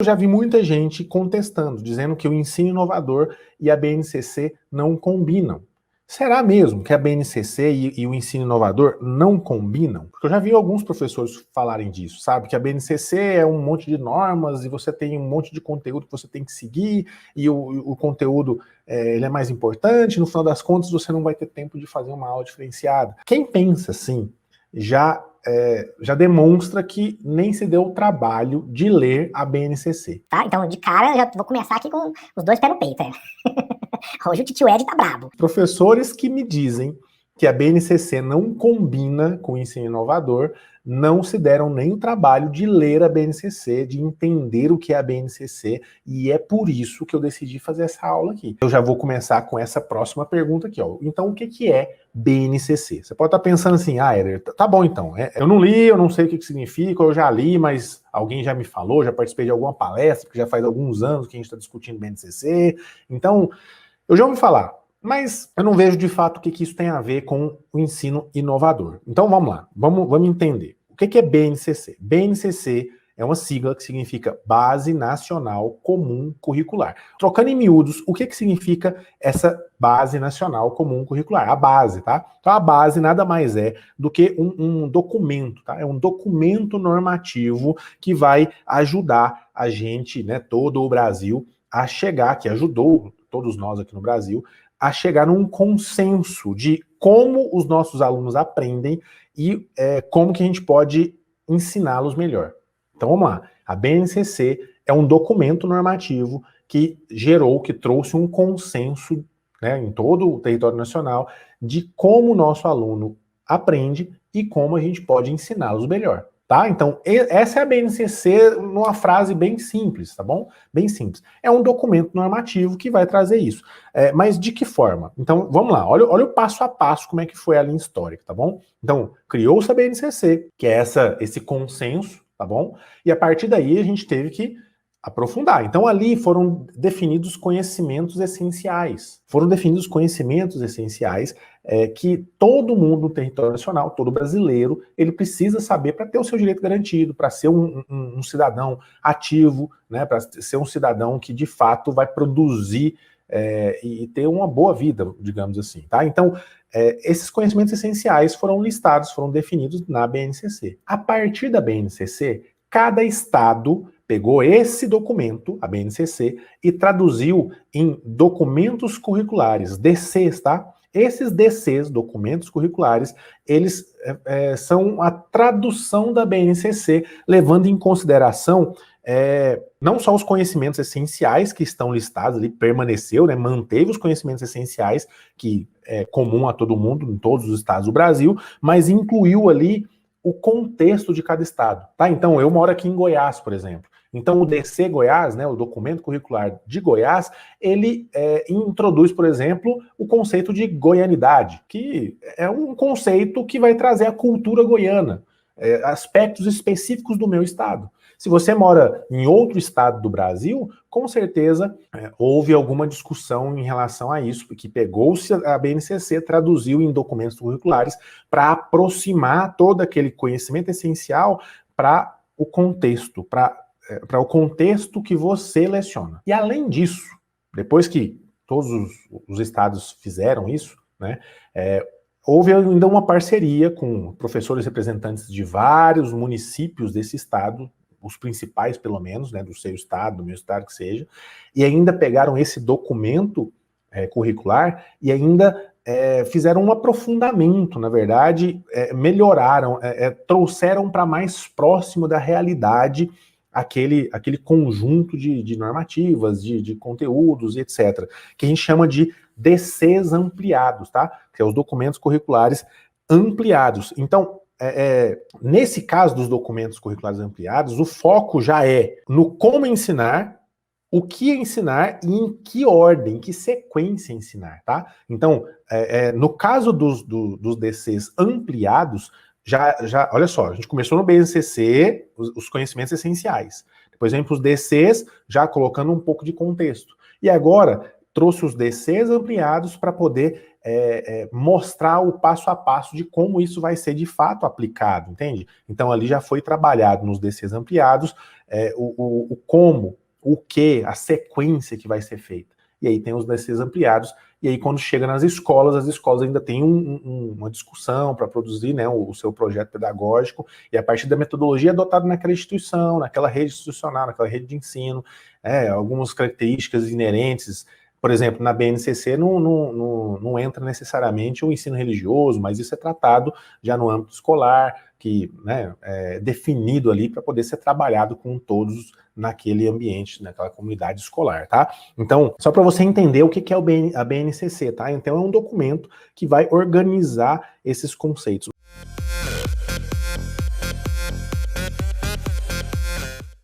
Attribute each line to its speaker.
Speaker 1: Eu já vi muita gente contestando, dizendo que o ensino inovador e a BNCC não combinam. Será mesmo que a BNCC e o ensino inovador não combinam? Porque eu já vi alguns professores falarem disso, sabe? Que a BNCC é um monte de normas e você tem um monte de conteúdo que você tem que seguir e o conteúdo ele é mais importante, no final das contas você não vai ter tempo de fazer uma aula diferenciada. Quem pensa assim já demonstra que nem se deu o trabalho de ler a BNCC.
Speaker 2: Tá? Então, de cara, eu já vou começar aqui com os dois pés no peito. Hoje o tio Ed tá brabo.
Speaker 1: Professores que me dizem que a BNCC não combina com o ensino inovador não se deram nem o trabalho de ler a BNCC, de entender o que é a BNCC, e é por isso que eu decidi fazer essa aula aqui. Eu já vou começar com essa próxima pergunta aqui, ó. Então, o que é BNCC? Você pode estar pensando assim, Éder, tá bom então, eu não li, eu não sei o que significa, eu já li, mas alguém já me falou, já participei de alguma palestra, porque já faz alguns anos que a gente está discutindo BNCC, então eu já ouvi falar, mas eu não vejo de fato o que isso tem a ver com o ensino inovador. Então vamos lá, vamos entender. O que é BNCC? BNCC é uma sigla que significa Base Nacional Comum Curricular. Trocando em miúdos, o que significa essa Base Nacional Comum Curricular? A base, tá? Então a base nada mais é do que um documento, tá? É um documento normativo que vai ajudar a gente, né, todo o Brasil, a chegar, que ajudou todos nós aqui no Brasil, a chegar num consenso de como os nossos alunos aprendem e como que a gente pode ensiná-los melhor. Então vamos lá, a BNCC é um documento normativo que trouxe um consenso, né, em todo o território nacional de como o nosso aluno aprende e como a gente pode ensiná-los melhor. Tá? Então, essa é a BNCC numa frase bem simples, tá bom? Bem simples. É um documento normativo que vai trazer isso. Mas de que forma? Então, vamos lá. Olha o passo a passo como é que foi a linha histórica, tá bom? Então, criou-se a BNCC, que é esse consenso, tá bom? E a partir daí a gente teve que aprofundar. Então ali foram definidos conhecimentos essenciais. Que todo mundo no território nacional, todo brasileiro, ele precisa saber para ter o seu direito garantido, para ser um cidadão ativo, né, para ser um cidadão que de fato vai produzir e ter uma boa vida, digamos assim. Tá? Então, esses conhecimentos essenciais foram listados, foram definidos na BNCC. A partir da BNCC, cada estado pegou esse documento, a BNCC, e traduziu em documentos curriculares, DCs, tá? Esses DCs, documentos curriculares, eles são a tradução da BNCC, levando em consideração não só os conhecimentos essenciais que estão listados ali, permaneceu, né, manteve os conhecimentos essenciais, que é comum a todo mundo, em todos os estados do Brasil, mas incluiu ali o contexto de cada estado, tá? Então, eu moro aqui em Goiás, por exemplo. Então, o DC Goiás, né, o documento curricular de Goiás, ele introduz, por exemplo, o conceito de goianidade, que é um conceito que vai trazer a cultura goiana, aspectos específicos do meu estado. Se você mora em outro estado do Brasil, com certeza houve alguma discussão em relação a isso, porque pegou-se a BNCC, traduziu em documentos curriculares para aproximar todo aquele conhecimento essencial para o contexto, para o contexto que você leciona. E além disso, depois que todos os estados fizeram isso, né, houve ainda uma parceria com professores representantes de vários municípios desse estado, os principais pelo menos, né, do seu estado, do meu estado que seja, e ainda pegaram esse documento curricular e ainda fizeram um aprofundamento, na verdade, melhoraram, trouxeram para mais próximo da realidade aquele conjunto de normativas, de conteúdos e etc., que a gente chama de DCs ampliados, tá? Que é os documentos curriculares ampliados. Então, nesse caso dos documentos curriculares ampliados, o foco já é no como ensinar, o que ensinar e em que ordem, em que sequência ensinar, tá? Então, no caso dos DCs ampliados, olha só, a gente começou no BNCC, os conhecimentos essenciais. Depois vem para os DCs, já colocando um pouco de contexto. E agora, trouxe os DCs ampliados para poder mostrar o passo a passo de como isso vai ser de fato aplicado, entende? Então ali já foi trabalhado nos DCs ampliados o como, o que, a sequência que vai ser feita. E aí tem os DCs ampliados, e aí quando chega nas escolas, as escolas ainda têm uma discussão para produzir, né, o seu projeto pedagógico, e a partir da metodologia adotada naquela instituição, naquela rede institucional, naquela rede de ensino, algumas características inerentes. Por exemplo, na BNCC não entra necessariamente o ensino religioso, mas isso é tratado já no âmbito escolar, que, né, é definido ali para poder ser trabalhado com todos naquele ambiente, naquela comunidade escolar, tá? Então, só para você entender o que é a BNCC, tá? Então é um documento que vai organizar esses conceitos.